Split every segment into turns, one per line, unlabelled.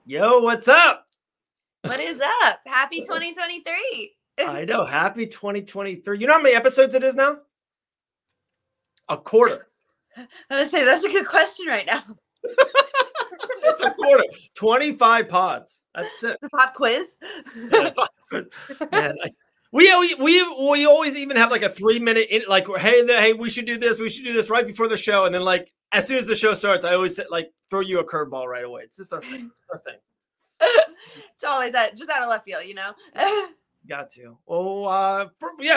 Yo, what's up?
What is up? Happy 2023.
I know. Happy 2023. You know how many episodes it is now? A quarter.
I would say that's a good question right now.
It's a quarter. 25 pods. That's it.
The pop quiz.
Yeah, man, we always even have like a 3-minute like, hey, we should do this. We should do this right before the show. And then like as soon as the show starts, I always like throw you a curveball right away. It's just our thing.
It's always just out of left field, you know.
Got to. Well,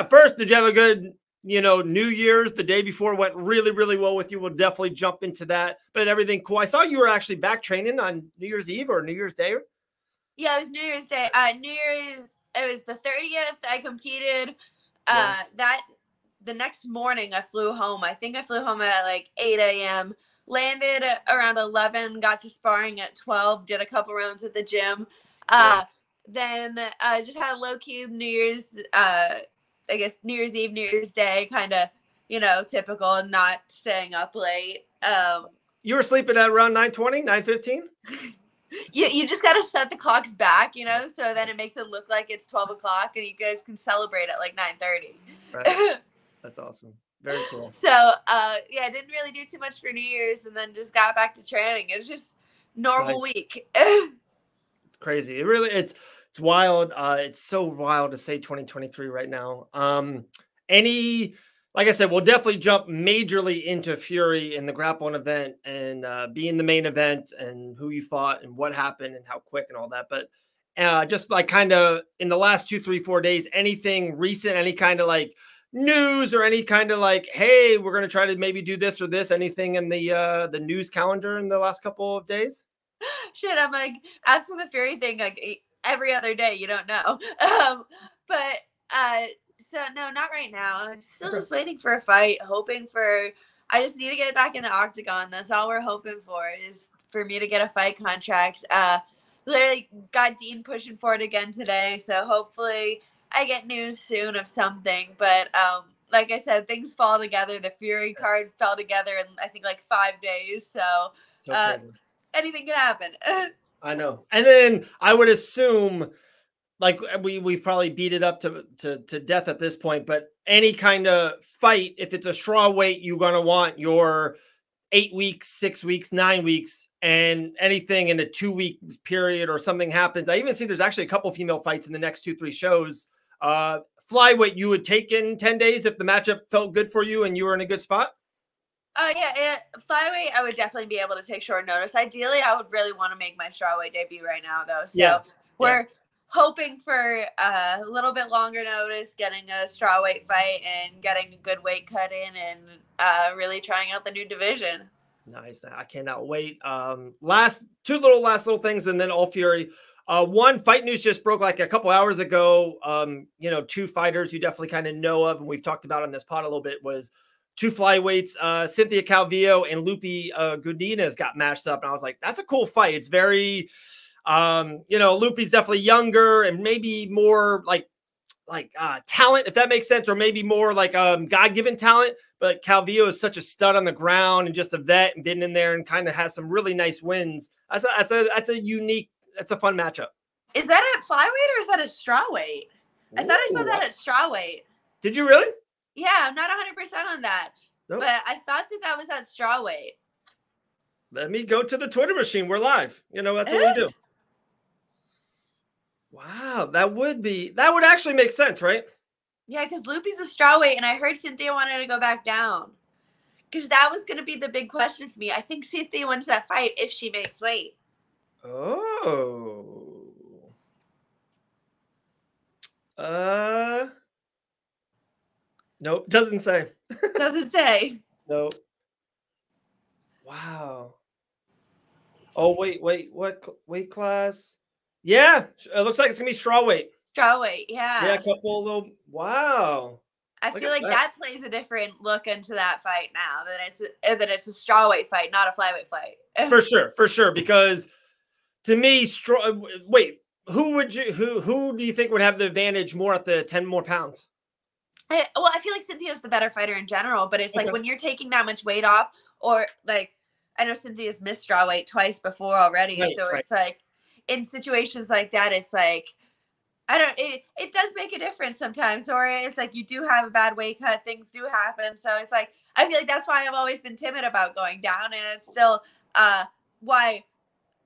first, did you have a good, New Year's? The day before went really, really well with you. We'll definitely jump into that. But everything cool. I saw you were actually back training on New Year's Eve or New Year's Day.
Yeah, it was New Year's Day. New Year's, it was the 30th. I competed. The next morning I flew home. I think I flew home at like 8 a.m. Landed around 11, got to sparring at 12, did a couple rounds at the gym. Then I just had a low-key New Year's, New Year's Eve, New Year's Day, kind of, typical, not staying up late.
You were sleeping at around 9:20, 9:15?
You just got to set the clocks back, so then it makes it look like it's 12 o'clock and you guys can celebrate at like 9:30.
Right. That's awesome. Very cool.
So, I didn't really do too much for New Year's and then just got back to training. It's just normal week.
It's crazy. It's wild. It's so wild to say 2023 right now. Like I said, we'll definitely jump majorly into Fury in the grappling event and being the main event and who you fought and what happened and how quick and all that. But just like kind of in the last 2, 3, 4 days, anything recent, any kind of like news or any kind of like, hey, we're going to try to maybe do this or this, anything in the news calendar in the last couple of days?
Shit, I'm like, after the Fury thing, like every other day, you don't know. So no, not right now. I'm still just waiting for a fight, I just need to get back in the octagon. That's all we're hoping for, is for me to get a fight contract. Literally got Dean pushing for it again today. So hopefully I get news soon of something. But like I said, things fall together. The Fury card fell together in I think like 5 days. So
crazy.
Anything can happen.
I know. And then I would assume, like we've probably beat it up to death at this point, but any kind of fight, if it's a straw weight, you're going to want your 8 weeks, 6 weeks, 9 weeks, and anything in a 2-week period or something happens. I even see there's actually a couple female fights in the next 2, 3 shows. Flyweight, you would take in 10 days if the matchup felt good for you and you were in a good spot?
Flyweight, I would definitely be able to take short notice. Ideally, I would really want to make my strawweight debut right now, though. So we're hoping for a little bit longer notice, getting a strawweight fight and getting a good weight cut in and really trying out the new division.
Nice. I cannot wait. Last little things and then all Fury. One, fight news just broke like a couple hours ago. 2 fighters you definitely kind of know of, and we've talked about on this pod a little bit, was 2 flyweights, Cynthia Calvillo and Lupi Godinez got matched up. And I was like, that's a cool fight. It's very, Lupi's definitely younger and maybe more like talent, if that makes sense, or maybe more like God-given talent. But Calvillo is such a stud on the ground and just a vet and been in there and kind of has some really nice wins. That's a fun matchup.
Is that at flyweight or is that at strawweight? I thought I saw that at strawweight.
Did you really?
Yeah, I'm not 100% on that. Nope. But I thought that was at strawweight.
Let me go to the Twitter machine. We're live. That's what we do. Wow, that would actually make sense, right?
Yeah, because Lupi's a strawweight, and I heard Cynthia wanted to go back down. Because that was going to be the big question for me. I think Cynthia wins that fight if she makes weight.
Oh. Nope, doesn't say.
Doesn't say.
Nope. Wow. Oh, wait, what weight class? Yeah, it looks like it's gonna be strawweight.
Strawweight, yeah.
Yeah, a couple little. Wow.
I feel like that plays a different look into that fight now. That it's a strawweight fight, not a flyweight fight.
For sure. Because to me, who do you think would have the advantage more at the 10 more pounds?
Well, I feel like Cynthia's the better fighter in general, but it's like when you're taking that much weight off, or like I know Cynthia's missed strawweight twice before already, it's like in situations like that, it's like, it does make a difference sometimes, or it's like you do have a bad weight cut, things do happen. So it's like, I feel like that's why I've always been timid about going down. And it's still why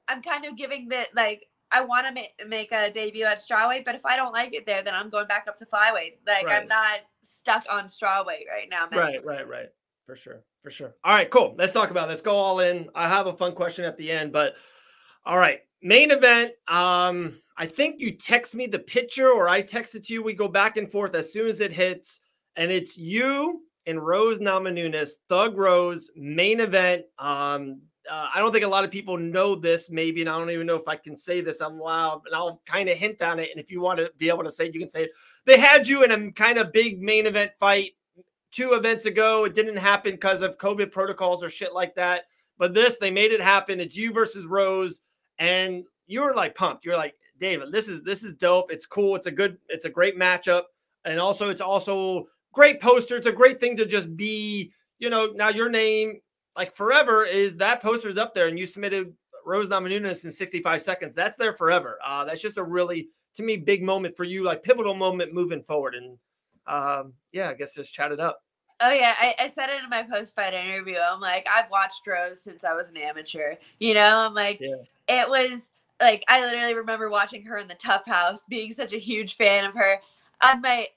I'm kind of giving the, like, I want to make a debut at strawweight, but if I don't like it there, then I'm going back up to flyweight. Like,
Right.
I'm not stuck on strawweight right now.
Right. For sure. All right, cool. Let's talk about it. Let's go all in. I have a fun question at the end, but all right. Main event. I think you text me the picture or I texted you. We go back and forth as soon as it hits, and it's you and Rose Namajunas, Thug Rose, main event. I don't think a lot of people know this, maybe, and I don't even know if I can say this out loud, but I'll kind of hint on it. And if you want to be able to say it, you can say it. They had you in a kind of big main event fight 2 events ago. It didn't happen because of COVID protocols or shit like that. But this, they made it happen. It's you versus Rose, and you were like pumped. You're like, David, this is dope. It's cool. It's a great matchup, and also it's also great poster. It's a great thing to just be. Now your name, like forever, is that poster's up there, and you submitted Rose Namajunas in 65 seconds. That's there forever. That's just a really, to me, big moment for you, like pivotal moment moving forward. And yeah, I guess just chat it up.
Oh yeah, I said it in my post-fight interview. I'm like, I've watched Rose since I was an amateur. I'm like, It was like, I literally remember watching her in the Tough House, being such a huge fan of her. On my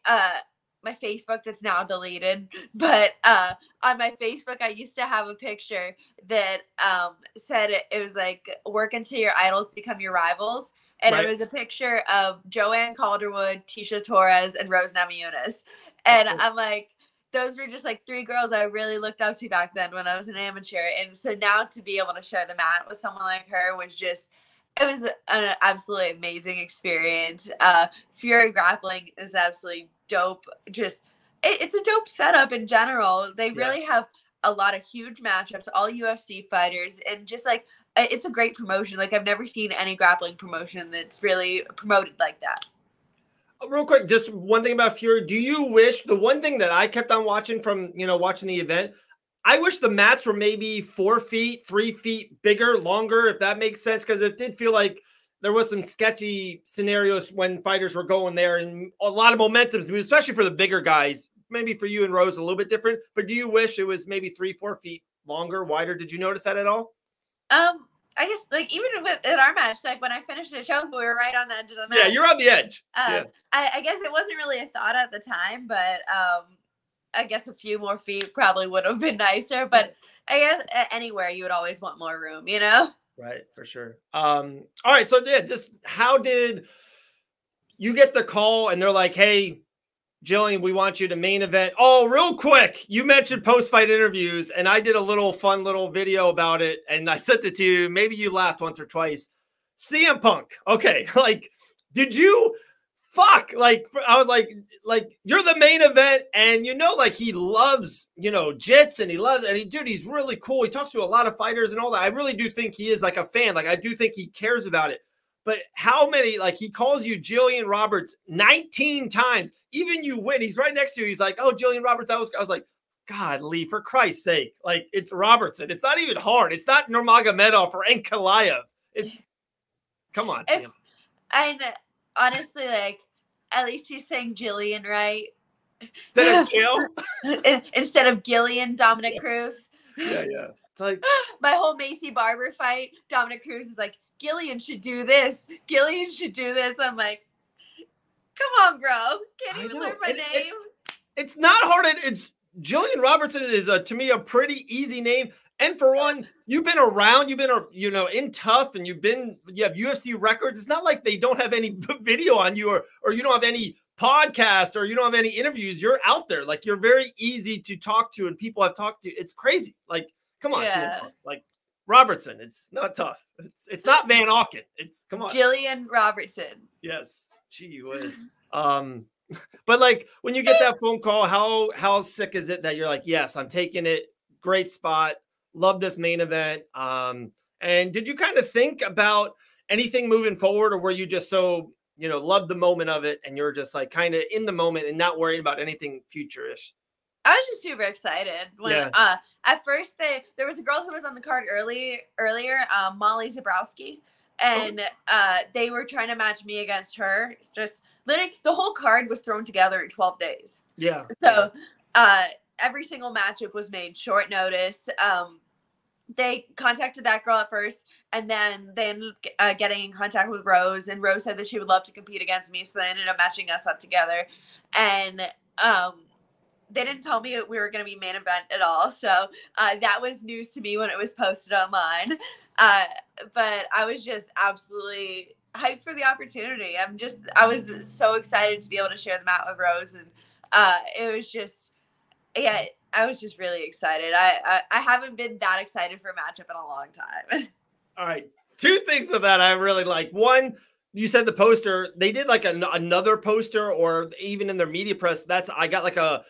my Facebook, that's now deleted, but on my Facebook, I used to have a picture that said it was like, work until your idols become your rivals. And It was a picture of Joanne Calderwood, Tisha Torres, and Rose Namajunas. And I'm like, those were just like 3 girls I really looked up to back then when I was an amateur. And so now to be able to share the mat with someone like her was just, it was an absolutely amazing experience. Fury Grappling is absolutely dope. Just, it's a dope setup in general. They really have a lot of huge matchups, all UFC fighters, and just like, it's a great promotion. Like, I've never seen any grappling promotion that's really promoted like that.
Real quick, just one thing about Fury. Do you wish, the one thing that I kept on watching from, watching the event, I wish the mats were maybe 4 feet, 3 feet bigger, longer, if that makes sense. Because it did feel like there was some sketchy scenarios when fighters were going there, and a lot of momentum, especially for the bigger guys. Maybe for you and Rose, a little bit different. But do you wish it was maybe 3-4 feet longer, wider? Did you notice that at all?
I guess, like, even in our match, like, when I finished the choke, we were right on the edge of the match.
Yeah, you're on the edge.
I guess it wasn't really a thought at the time, but I guess a few more feet probably would have been nicer. But I guess anywhere you would always want more room,
Right, for sure. All right, so yeah, just how did you get the call and they're like, hey, Gillian, we want you to main event. Oh, real quick, you mentioned post-fight interviews, and I did a fun little video about it, and I sent it to you. Maybe you laughed once or twice. CM Punk. Okay, like, did you like, I was like you're the main event, and like, he loves, jits, and dude, he's really cool. He talks to a lot of fighters and all that. I really do think he is like a fan. Like, I do think he cares about it. But how many, like, he calls you Gillian Roberts 19 times. Even you win. He's right next to you. He's like, oh, Gillian Roberts. I was like, God, Lee, for Christ's sake. Like, it's Robertson. It's not even hard. It's not Nurmagomedov or Ankalaev. It's, come on, Sam.
And honestly, like, at least he's saying Gillian, right?
Instead of Jill?
Instead of Gillian, Dominic Cruz.
Yeah. It's like,
my whole Macy Barber fight, Dominic Cruz is like, Gillian should do this. Gillian should do this. I'm like, come on, bro. Can't even learn my name.
It's not hard. It's Gillian Robertson is, to me, a pretty easy name. And for one, you've been around, you've been, in Tough, and you have UFC records. It's not like they don't have any video on you, or you don't have any podcast, or you don't have any interviews. You're out there. Like, you're very easy to talk to, and people have talked to. It's crazy. Like, come on, like, Robertson. It's not Tough. It's not Van Auken. It's, come on,
Gillian Robertson.
Yes, gee whiz. But like, when you get that phone call, how sick is it that you're like, yes, I'm taking it. Great spot. Love this main event. And did you kind of think about anything moving forward, or were you just so, loved the moment of it, and you're just like kind of in the moment and not worrying about anything future-ish?
I was just super excited when at first there was a girl who was on the card earlier, Molly Zabrowski. and they were trying to match me against her. Just literally, the whole card was thrown together in 12 days.
Yeah.
So every single matchup was made short notice. They contacted that girl at first, and then they ended up getting in contact with Rose, and Rose said that she would love to compete against me, so they ended up matching us up together. And they didn't tell me we were going to be main event at all, so that was news to me when it was posted online. But I was just absolutely hyped for the opportunity. I was so excited to be able to share the mat with Rose, and it was just, yeah, I was just really excited. I haven't been that excited for a matchup in a long time.
All right. Two things with that I really like. One, you said the poster, they did like another poster, or even in their media press. I got like a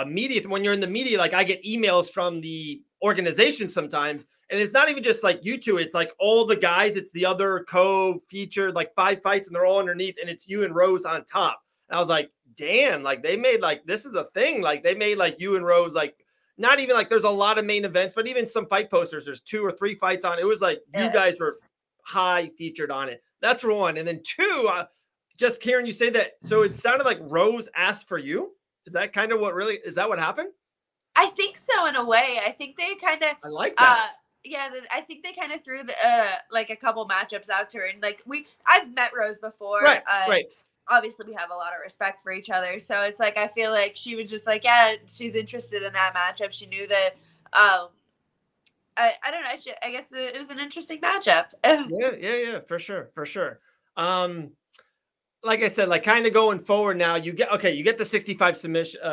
media, when you're in the media, like I get emails from the organization sometimes, and it's not even just like you two, it's like all the guys, it's the other co-featured like 5 fights, and they're all underneath, and it's you and Rose on top. And I was like, damn, like they made like, this is a thing. Like they made like you and Rose, like not even like there's a lot of main events, but even some fight posters, there's 2 or 3 fights on. It was like you guys were high featured on it. That's for one. And then 2, just hearing you say that. So it sounded like Rose asked for you. Is that kind of is that what happened?
I think so, in a way. I think they kind of,
I like that.
Yeah, I think they kind of threw like a couple matchups out to her, and like I've met Rose before.
Right.
Obviously we have a lot of respect for each other. So it's like, I feel like she was just like, yeah, she's interested in that matchup. She knew that, I don't know. I guess it was an interesting matchup.
Yeah. For sure. Like I said, like kind of going forward now, you get the 65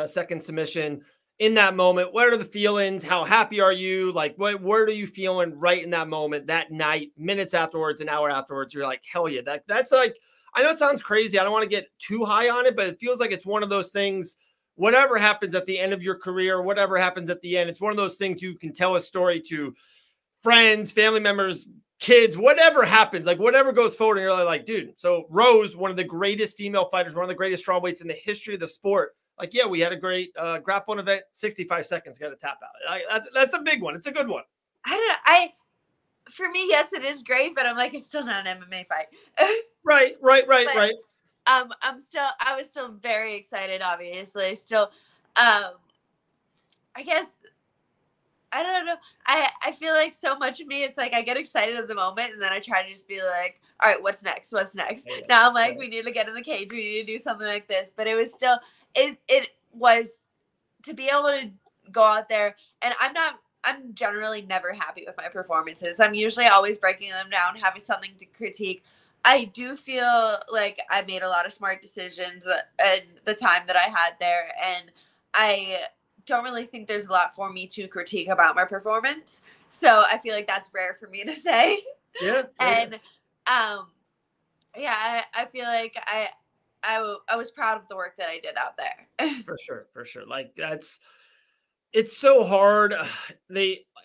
second submission in that moment. What are the feelings? How happy are you? Like, what are you feeling right in that moment, that night, minutes afterwards, an hour afterwards? You're like, hell yeah. That's like, I know it sounds crazy. I don't want to get too high on it, but it feels like it's one of those things, whatever happens at the end of your career, whatever happens at the end, it's one of those things you can tell a story to friends, family members, kids, whatever happens, like whatever goes forward. And you're like, dude, so Rose, one of the greatest female fighters, one of the greatest strawweights in the history of the sport. Like, yeah, we had a great grappling event, 65 seconds, got a tap out. That's a big one. It's a good one.
For me, yes, it is great, but I'm like, it's still not an MMA fight.
Right.
I was still very excited, obviously. Still, I guess, I don't know. I feel like so much of me, it's like I get excited at the moment, and then I try to just be like, all right, what's next? Yeah. Now I'm like, we need to get in the cage. We need to do something like this. But it was still, it was to be able to go out there, and I'm generally never happy with my performances. I'm usually always breaking them down, having something to critique. I do feel like I made a lot of smart decisions in the time that I had there, and I don't really think there's a lot for me to critique about my performance. So I feel like that's rare for me to say.
Yeah.
And I feel like I was proud of the work that I did out there.
For sure. Like it's so hard.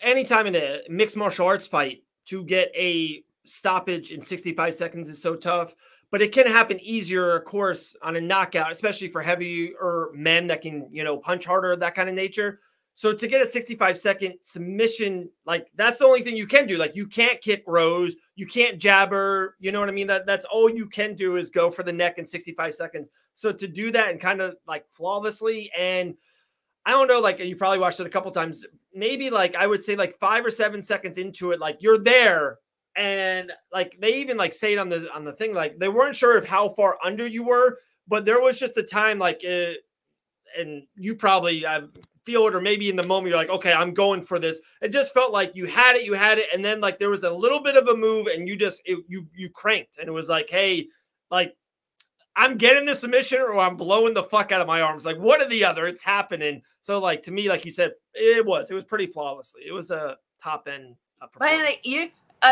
Anytime in a mixed martial arts fight to get a stoppage in 65 seconds is so tough, but it can happen easier, of course, on a knockout, especially for heavier men that can, punch harder, that kind of nature. So to get a 65-second submission, like that's the only thing you can do. Like you can't kick Rose, you can't jab her, you know what I mean? That's all you can do is go for the neck in 65 seconds. So to do that and kind of like flawlessly, and I don't know, like you probably watched it a couple times, maybe like I would say like 5 or 7 seconds into it, like you're there. And like they even like say it on the thing, like they weren't sure of how far under you were, but there was just a time like and you probably feel it, or maybe in the moment you're like, okay, I'm going for this. It just felt like you had it, and then like there was a little bit of a move, and you cranked, and it was like, hey, like I'm getting the submission, or I'm blowing the fuck out of my arms. Like one or the other, it's happening. So like to me, like you said, it was pretty flawlessly. It was a top end performance.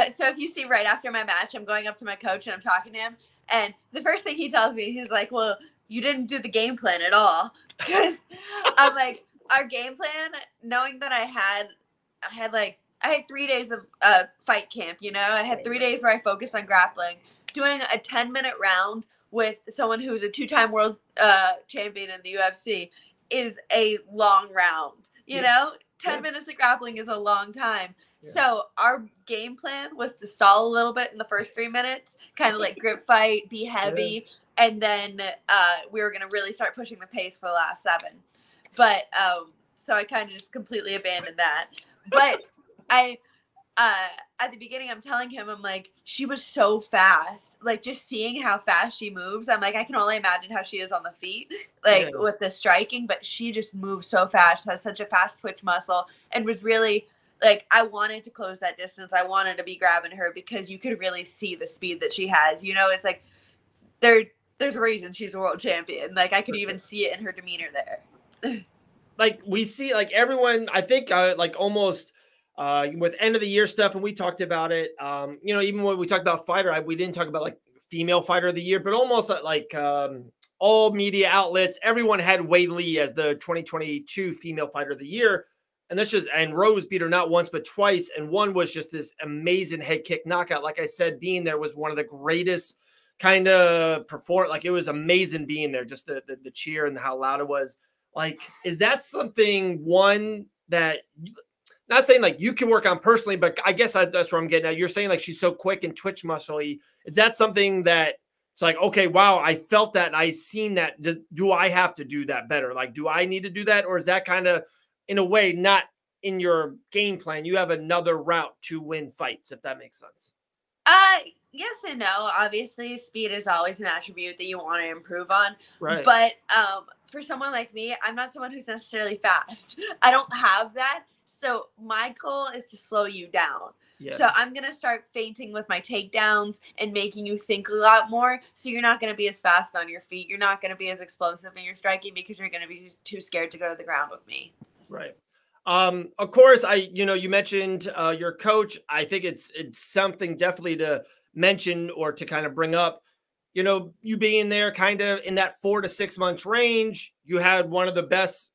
So if you see right after my match, I'm going up to my coach and I'm talking to him, and the first thing he tells me, he's like, well, you didn't do the game plan at all. Because I'm like, our game plan, knowing that I had 3 days of fight camp, I had 3 days where I focused on grappling, doing a 10-minute round with someone who's a 2-time world champion in the UFC is a long round, you know? 10 minutes of grappling is a long time. Yeah. So our game plan was to stall a little bit in the first 3 minutes, kind of like grip fight, be heavy, and then we were going to really start pushing the pace for the last 7. But so I kind of just completely abandoned that. But at the beginning, I'm telling him, I'm like, she was so fast. Like, just seeing how fast she moves, I'm like, I can only imagine how she is on the feet, like, with the striking. But she just moves so fast, has such a fast twitch muscle, and was really, like, I wanted to close that distance. I wanted to be grabbing her because you could really see the speed that she has. You know, it's like, there's a reason she's a world champion. Like, I could even see it in her demeanor there.
Like, we see, like, everyone, I think, like, almost – with end of the year stuff, and we talked about it. You know, even when we talked about fighter, we didn't talk about like female fighter of the year, but almost like all media outlets, everyone had Wei Li as the 2022 female fighter of the year. And and Rose beat her not once, but twice. And one was just this amazing head kick knockout. Like I said, being there was one of the greatest kind of perform. Like, it was amazing being there, just the cheer and how loud it was. Like, is that something that, not saying like you can work on personally, but I guess that's where I'm getting at. You're saying like she's so quick and twitch muscly. Is that something that it's like, okay, wow, I felt that, I seen that. Do I have to do that better? Like, do I need to do that? Or is that kind of, in a way, not in your game plan? You have another route to win fights, if that makes sense.
Yes and no. Obviously, speed is always an attribute that you want to improve on.
Right.
But for someone like me, I'm not someone who's necessarily fast. I don't have that. So my goal is to slow you down. Yeah. So I'm going to start feinting with my takedowns and making you think a lot more. So you're not going to be as fast on your feet. You're not going to be as explosive in your striking because you're going to be too scared to go to the ground with me.
Right. Of course, you mentioned your coach. I think it's something definitely to mention or to kind of bring up. You know, you being there kind of in that 4 to 6 months range, you had one of the best,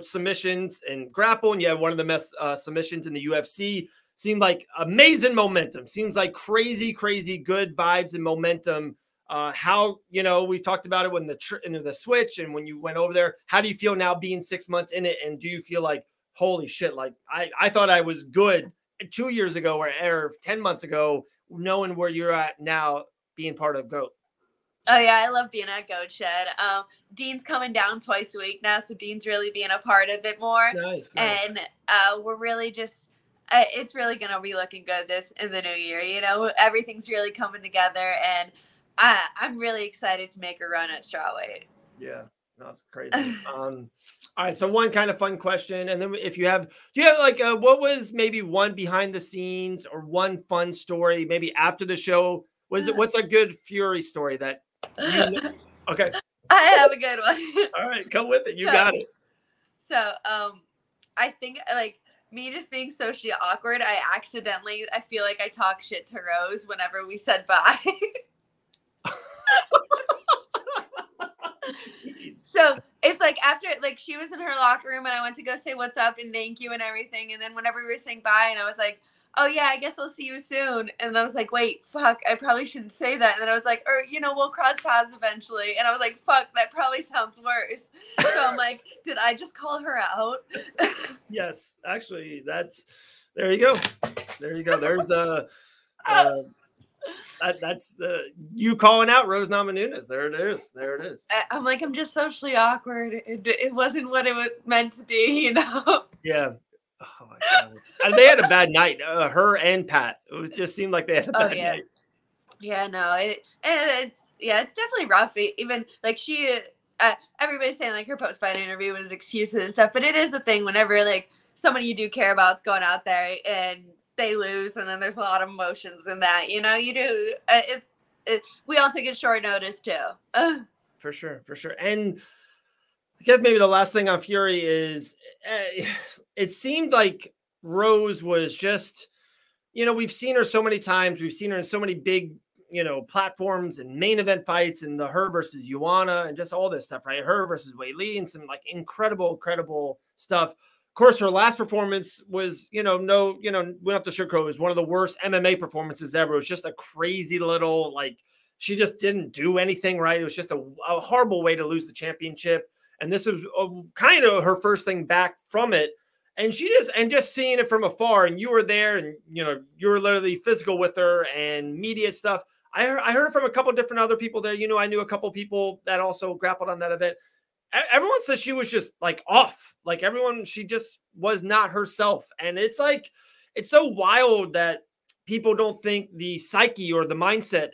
submissions and grapple, and you had one of the best submissions in the UFC. Seemed like amazing momentum. Seems like crazy good vibes and momentum. How, we talked about it when the switch and when you went over there. How do you feel now being 6 months in it? And do you feel like, holy shit, like I thought I was good 2 years ago or 10 months ago, knowing where you're at now being part of GOAT?
Oh, yeah, I love being at Goat Shed. Dean's coming down twice a week now, so Dean's really being a part of it more.
Nice.
And we're really just it's really going to be looking good in the new year. Everything's really coming together, and I'm really excited to make a run at strawweight.
Yeah, that's crazy. All right, so one kind of fun question, and then do you have like what was maybe one behind the scenes or one fun story maybe after the show? What's a good Fury story that okay.
I have a good one.
All right, come with it. You got it.
So I think like me just being socially awkward, I feel like I talk shit to Rose whenever we said bye. So it's like after, like, she was in her locker room and I went to go say what's up and thank you and everything. And then whenever we were saying bye, and I was like, oh yeah, I guess I'll see you soon. And I was like, wait, fuck, I probably shouldn't say that. And then I was like, or, we'll cross paths eventually. And I was like, fuck, that probably sounds worse. So I'm like, did I just call her out?
Yes, actually, there you go. There you go. There's that's you calling out Rose Namajunas. There it is.
I'm like, I'm just socially awkward. It wasn't what it was meant to be,
Yeah. Oh my God. And they had a bad night. Her and Pat. It just seemed like they had a bad night.
Yeah, no. It's definitely rough. Even like she, everybody's saying like her post-fight interview was excuses and stuff, but it is the thing whenever like somebody you do care about is going out there and they lose, and then there's a lot of emotions in that. You do. We all took it short notice too.
For sure. And I guess maybe the last thing on Fury is it seemed like Rose was just, we've seen her so many times. We've seen her in so many big, platforms and main event fights, and the her versus Joanna and just all this stuff, right? Her versus Wei Li and some like incredible stuff. Of course, her last performance was, we don't have to sugarcoat, it was one of the worst MMA performances ever. It was just a crazy little, like, she just didn't do anything right. It was just a horrible way to lose the championship. And this is kind of her first thing back from it. And just seeing it from afar, and you were there, and you were literally physical with her and media stuff. I heard from a couple different other people there. I knew a couple people that also grappled on that event. Everyone says she was just like off, like she just was not herself. And it's like, it's so wild that people don't think the psyche or the mindset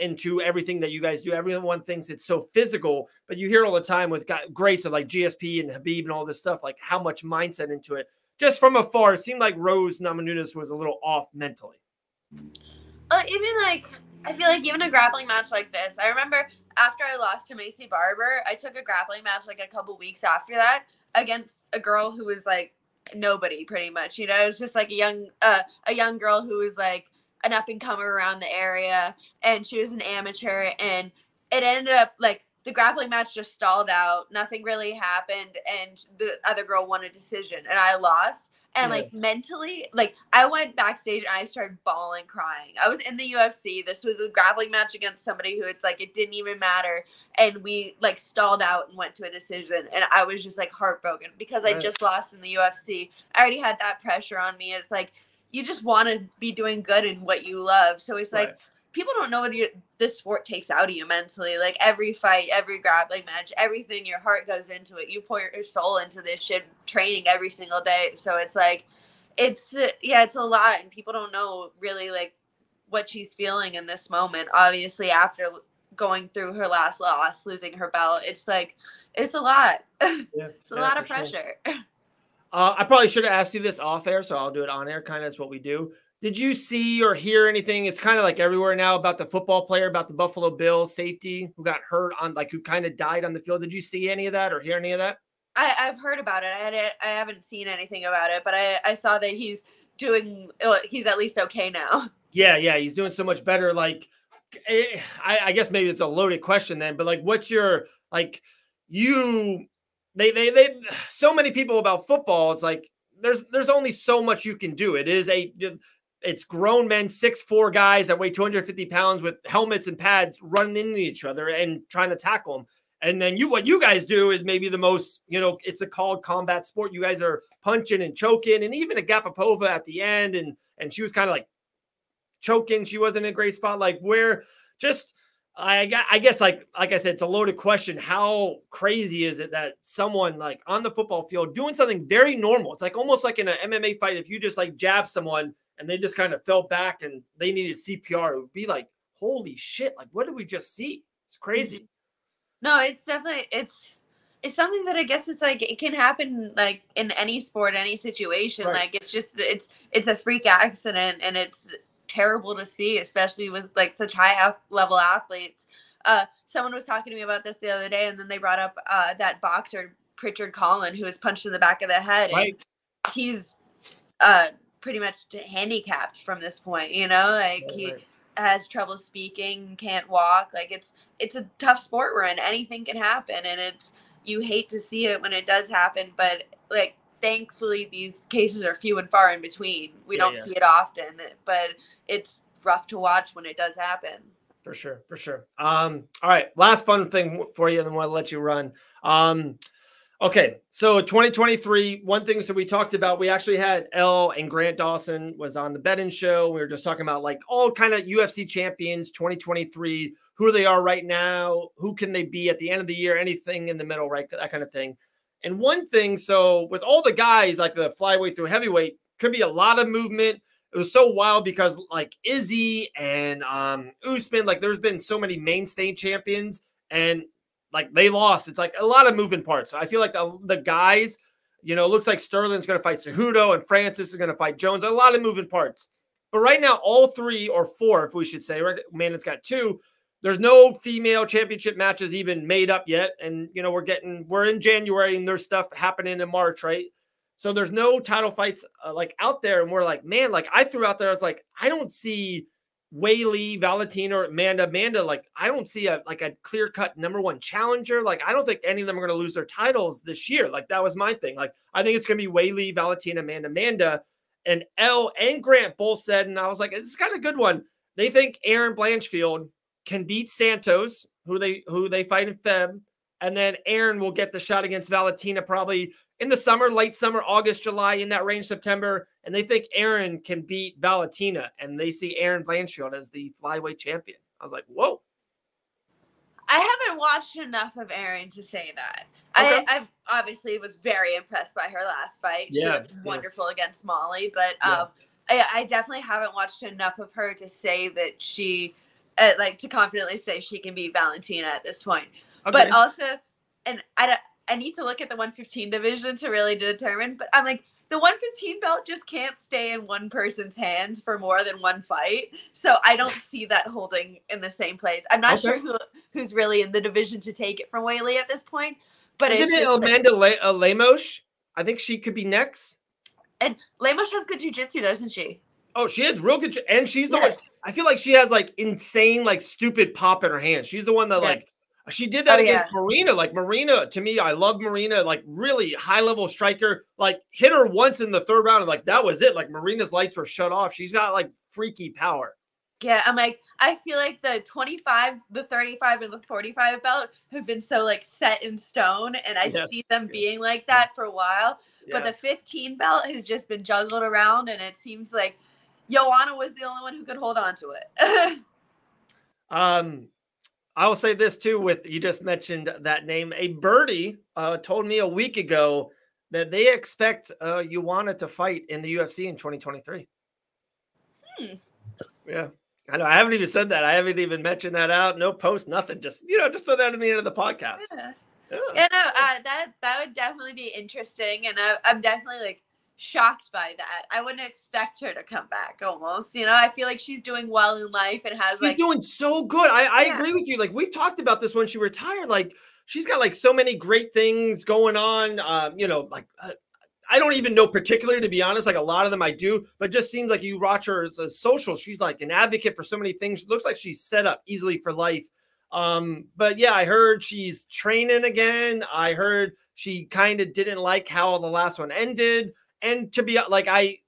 into everything that you guys do. Everyone thinks it's so physical, but you hear all the time with greats of like GSP and Habib and all this stuff, like how much mindset into it. Just from afar, it seemed like Rose Namajunas was a little off mentally.
Even like, I feel like even a grappling match like this, I remember after I lost to Macy Barber, I took a grappling match like a couple weeks after that against a girl who was like nobody pretty much. It was just like a young girl who was like an up and comer around the area, and she was an amateur, and it ended up like the grappling match just stalled out. Nothing really happened, and the other girl won a decision, and I lost. And like mentally, like I went backstage and I started bawling, crying. I was in the UFC. This was a grappling match against somebody who it's like it didn't even matter, and we like stalled out and went to a decision. And I was just like heartbroken because I just lost in the UFC. I already had that pressure on me. It's like you just want to be doing good in what you love. So it's like people don't know what this sport takes out of you mentally. Like every fight, every grappling match, everything, your heart goes into it. You pour your soul into this shit, training every single day. So it's like, it's a lot, and people don't know really like what she's feeling in this moment. Obviously, after going through her last loss, losing her belt, it's like it's a lot. It's a lot of pressure.
Sure. I probably should have asked you this off air, so I'll do it on air. Kind of, that's what we do. Did you see or hear anything? It's kind of like everywhere now about the football player, about the Buffalo Bills safety who got hurt on, like, who kind of died on the field. Did you see any of that or hear any of that?
I've heard about it. I haven't seen anything about it, but I saw that he's at least okay now.
Yeah, he's doing so much better. Like, I guess maybe it's a loaded question then, but like, what's your like they so many people about football. It's like there's only so much you can do. It's grown men, 6'4" guys that weigh 250 pounds with helmets and pads running into each other and trying to tackle them. And then what you guys do is maybe the most, it's a called combat sport. You guys are punching and choking, and even a Gapapova at the end. And she was kind of like choking. She wasn't in a great spot. Like I guess like I said, it's a loaded question. How crazy is it that someone like on the football field doing something very normal? It's like almost like in an MMA fight. If you just like jab someone and they just kind of fell back and they needed CPR, it would be like, holy shit. Like, what did we just see? It's crazy.
No, it's definitely, it's something that I guess it's like, it can happen like in any sport, any situation. Right. Like, it's just, it's a freak accident, and it's terrible to see, especially with like such high level athletes. Someone was talking to me about this the other day, and then they brought up that boxer, Pritchard Collin, who was punched in the back of the head. Right. And he's pretty much handicapped from this point, like he has trouble speaking, can't walk. Like it's a tough sport we're in. Anything can happen, and you hate to see it when it does happen, but like thankfully these cases are few and far in between. We don't see it often, but it's rough to watch when it does happen.
For sure. All right, last fun thing for you, and then we'll let you run. Okay, so 2023, one thing that we talked about, we actually had Elle and Grant Dawson was on the betting show. We were just talking about like all kind of UFC champions, 2023, who they are right now, who can they be at the end of the year, anything in the middle, right? That kind of thing. And one thing, so with all the guys, like the flyweight through heavyweight, could be a lot of movement. It was so wild because like Izzy and Usman, like there's been so many mainstay champions, and like they lost. It's like a lot of moving parts. So I feel like the guys, it looks like Sterling's going to fight Cejudo and Francis is going to fight Jones. A lot of moving parts. But right now, all three or four, if we should say, right, Amanda's got two. There's no female championship matches even made up yet. And, we're in January and there's stuff happening in March, right? So there's no title fights like out there. And we're like, man, like I threw out there, I was like, I don't see Weili, Valentina, or Amanda, like I don't see a clear-cut number one challenger. Like I don't think any of them are going to lose their titles this year. Like that was my thing. Like I think it's going to be Weili, Valentina, Amanda, and Elle and Grant both said, and I was like, this is kind of a good one. They think Aaron Blanchfield can beat Santos, who they fight in Feb, And then Aaron will get the shot against Valentina probably in the summer, late summer, August, July, in that range, September. And they think Aaron can beat Valentina. And they see Aaron Blanchfield as the flyweight champion. I was like, whoa.
I haven't watched enough of Aaron to say that.
Okay.
I've obviously was very impressed by her last fight. She looked wonderful against Molly, but I definitely haven't watched enough of her to say that she, like, to confidently say she can beat Valentina at this point. Okay. But also, and I need to look at the 115 division to really determine, but I'm like, the 115 belt just can't stay in one person's hands for more than one fight. So I don't see that holding in the same place. I'm not sure who's really in the division to take it from Weili at this point. But
isn't it Amanda Lemos? I think she could be next.
And Lemos has good jiu-jitsu, doesn't she?
Oh, she has real good. And she's the one. I feel like she has like insane, like stupid pop in her hands. She's the one that like, she did that against Marina. Like Marina, to me, I love Marina, like really high level striker, like hit her once in the third round. And like, that was it. Like Marina's lights were shut off. She's got like freaky power.
Yeah. I'm like, I feel like the 25, the 35 and the 45 belt have been so like set in stone. And I see them being like that for a while, but the 15 belt has just been juggled around. And it seems like Joanna was the only one who could hold on to it.
I will say this too, with you just mentioned that name. A birdie told me a week ago that they expect Joanna to fight in the UFC in 2023. Yeah, I know. I haven't even said that. I haven't even mentioned that out. No post, nothing. Just just throw that in the end of the podcast.
That would definitely be interesting, and I'm definitely like shocked by that. I wouldn't expect her to come back almost. I feel like she's doing well in life and has
she's doing so good. I agree with you. Like we've talked about this when she retired. Like she's got like so many great things going on. I don't even know particularly, to be honest. Like a lot of them I do, but just seems like you watch her as a social. She's like an advocate for so many things. She looks like she's set up easily for life. But yeah, I heard she's training again. I heard she kind of didn't like how the last one ended. And to be like,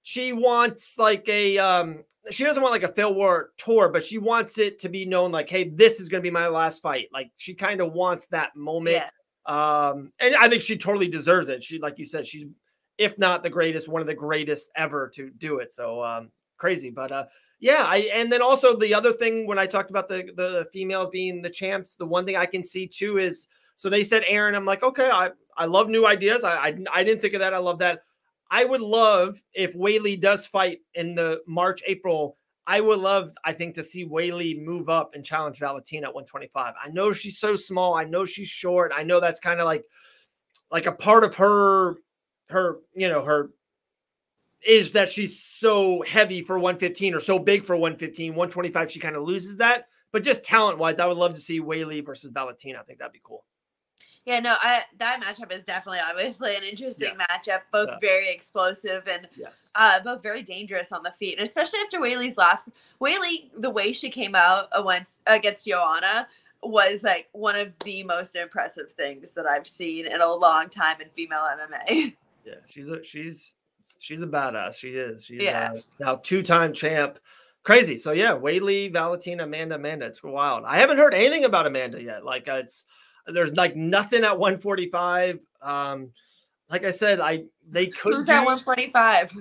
she wants like she doesn't want like a farewell tour, but she wants it to be known like, hey, this is going to be my last fight. Like she kind of wants that moment. Yeah. And I think she totally deserves it. She, like you said, she's, if not the greatest, one of the greatest ever to do it. So crazy. But yeah, and then also the other thing when I talked about the females being the champs, the one thing I can see too is, so they said Aaron, I'm like, okay, I love new ideas. I didn't think of that. I love that. I would love if Weili does fight in the March, April. I would love, I think, to see Weili move up and challenge Valentina at 125. I know she's so small. I know she's short. I know that's kind of like a part of her is that she's so heavy for 115 or so big for 115. 125, she kind of loses that. But just talent-wise, I would love to see Weili versus Valentina. I think that'd be cool.
Yeah, no, that matchup is definitely obviously an interesting matchup. Both very explosive and both very dangerous on the feet. And especially after Weili's Weili, the way she came out against Joanna was like one of the most impressive things that I've seen in a long time in female MMA.
Yeah, she's a badass. She is. She's now two-time champ. Crazy. So yeah, Weili, Valentina, Amanda. It's wild. I haven't heard anything about Amanda yet. Like there's like nothing at 145. Like I said, they could.
Who's at 145?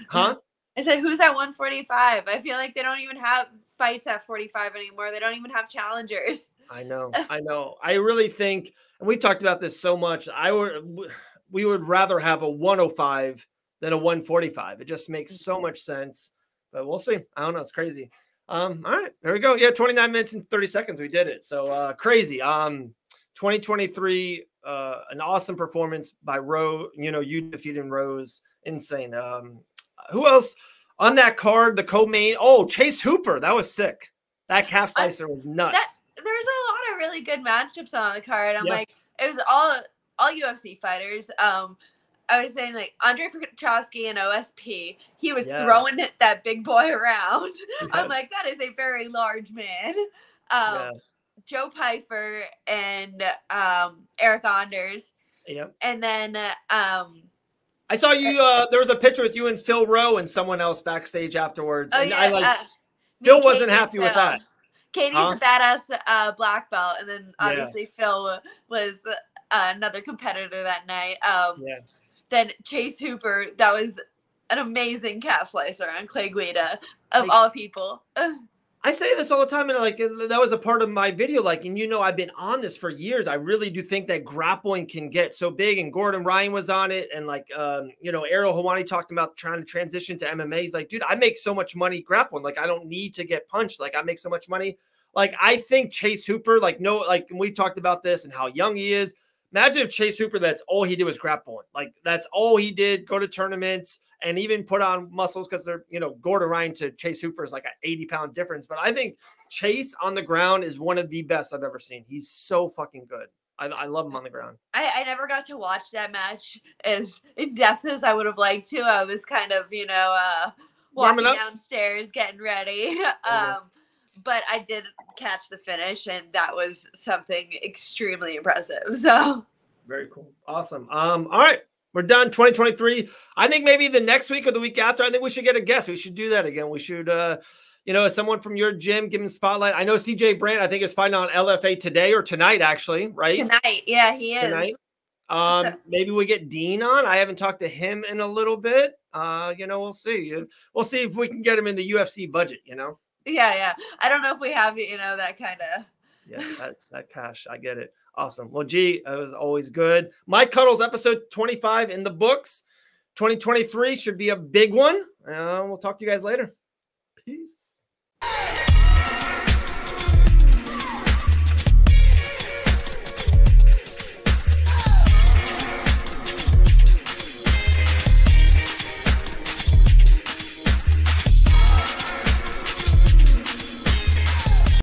Huh?
I said, who's at 145? I feel like they don't even have fights at 45 anymore. They don't even have challengers.
I know. I really think, and we've talked about this so much. We would rather have a 105 than a 145. It just makes so much sense. But we'll see. I don't know. It's crazy. All right, there we go. Yeah, 29 minutes and 30 seconds. We did it. So crazy. 2023, an awesome performance by Rose. You defeating Rose. Insane. Who else on that card? The co-main. Oh, Chase Hooper. That was sick. That calf slicer was nuts.
There's a lot of really good matchups on the card. I'm like, it was all UFC fighters. I was saying like Andre Petrosky and OSP, he was throwing that big boy around. I'm like, that is a very large man. Joe Pyfer and Eric Anders.
Yep.
And then
I saw you. There was a picture with you and Phil Rowe and someone else backstage afterwards. And Phil wasn't happy with that.
Katie's a badass black belt, and then obviously Phil was another competitor that night. Then Chase Hooper, that was an amazing calf slicer on Clay Guida, of all people.
I say this all the time, and like that was a part of my video. Like, and you know, I've been on this for years. I really do think that grappling can get so big. And Gordon Ryan was on it, and like, you know, Ariel Helwani talked about trying to transition to MMA. He's like, dude, I make so much money grappling. Like, I don't need to get punched. Like, I make so much money. Like, I think Chase Hooper, like, no, like we talked about this and how young he is. Imagine if Chase Hooper, that's all he did was grappling. Like, that's all he did. Go to tournaments and even put on muscles, because they're, you know, Gordon Ryan to Chase Hooper is like an 80-pound difference. But I think Chase on the ground is one of the best I've ever seen. He's so fucking good. I love him on the ground.
I never got to watch that match as in depth as I would have liked to. I was kind of, you know, walking downstairs, getting ready. But I did catch the finish, and that was something extremely impressive. So
very cool. Awesome. All right. We're done 2023. I think maybe the next week or the week after, I think we should get a guest. We should do that again. We should, you know, someone from your gym, give him the spotlight. I know CJ Brandt, I think, is fighting on LFA today or tonight, actually, right?
Tonight. Yeah, he is.
Tonight. Maybe we get Dean on. I haven't talked to him in a little bit. You know, we'll see. We'll see if we can get him in the UFC budget, you know?
Yeah. I don't know if we have, you know, that kind of.
Yeah, that cash. I get it. Awesome. Well, G, it was always good. Mic Cuddles episode 25 in the books. 2023 should be a big one. We'll talk to you guys later. Peace.